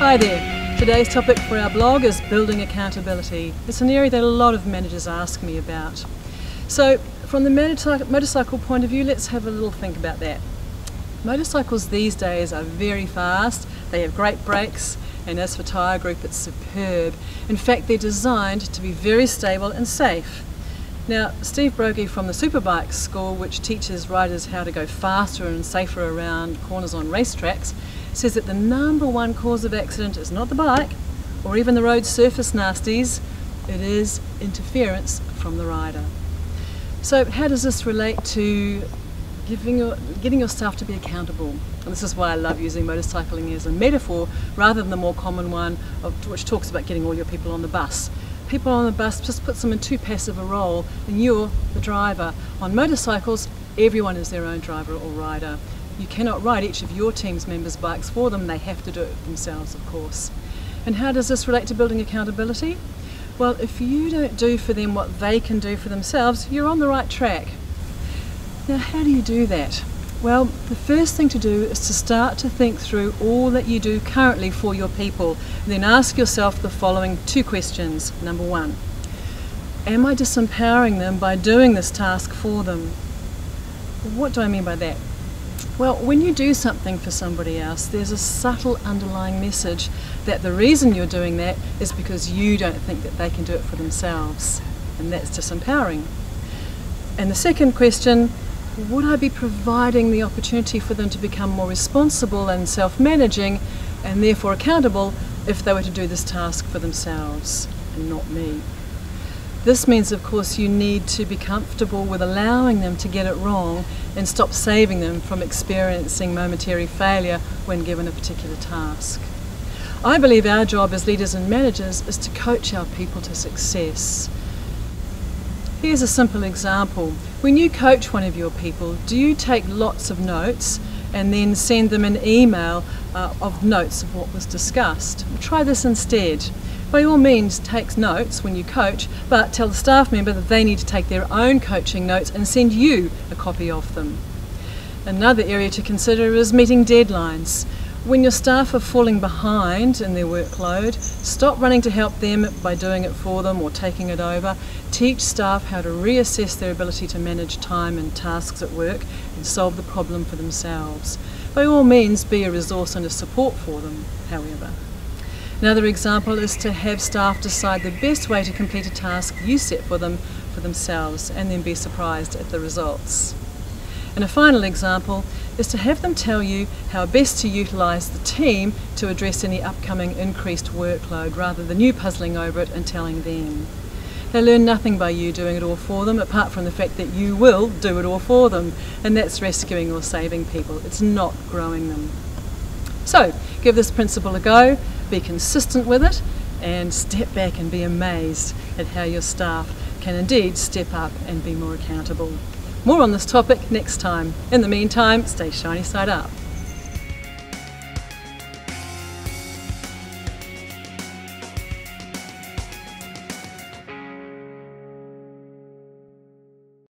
Hi there. Today's topic for our blog is building accountability. It's an area that a lot of managers ask me about. So from the motorcycle point of view, let's have a little think about that. Motorcycles these days are very fast, they have great brakes, and as for tyre group, it's superb. In fact, they're designed to be very stable and safe. Now, Steve Broggie from the Superbike School, which teaches riders how to go faster and safer around corners on racetracks, says that the number one cause of accident is not the bike or even the road surface nasties, it is interference from the rider. So how does this relate to getting your staff to be accountable? And this is why I love using motorcycling as a metaphor rather than the more common one which talks about getting all your people on the bus. People on the bus just puts them in too passive a role, and you're the driver. On motorcycles, everyone is their own driver or rider. You cannot ride each of your team's members' bikes for them, they have to do it themselves, of course. And how does this relate to building accountability? Well, if you don't do for them what they can do for themselves, you're on the right track. Now, how do you do that? Well, the first thing to do is to start to think through all that you do currently for your people, and then ask yourself the following two questions. Number one, am I disempowering them by doing this task for them? What do I mean by that? Well, when you do something for somebody else, there's a subtle underlying message that the reason you're doing that is because you don't think that they can do it for themselves, and that's disempowering. And the second question, would I be providing the opportunity for them to become more responsible and self-managing and therefore accountable if they were to do this task for themselves and not me? This means, of course, you need to be comfortable with allowing them to get it wrong and stop saving them from experiencing momentary failure when given a particular task. I believe our job as leaders and managers is to coach our people to success. Here's a simple example. When you coach one of your people, do you take lots of notes and then send them an email of notes of what was discussed? Try this instead. By all means, take notes when you coach, but tell the staff member that they need to take their own coaching notes and send you a copy of them. Another area to consider is meeting deadlines. When your staff are falling behind in their workload, stop running to help them by doing it for them or taking it over. Teach staff how to reassess their ability to manage time and tasks at work and solve the problem for themselves. By all means, be a resource and a support for them, however. Another example is to have staff decide the best way to complete a task you set for them for themselves and then be surprised at the results. And a final example is to have them tell you how best to utilise the team to address any upcoming increased workload rather than you puzzling over it and telling them. They learn nothing by you doing it all for them apart from the fact that you will do it all for them, and that's rescuing or saving people. It's not growing them. So give this principle a go, be consistent with it, and step back and be amazed at how your staff can indeed step up and be more accountable. More on this topic next time. In the meantime, stay shiny side up.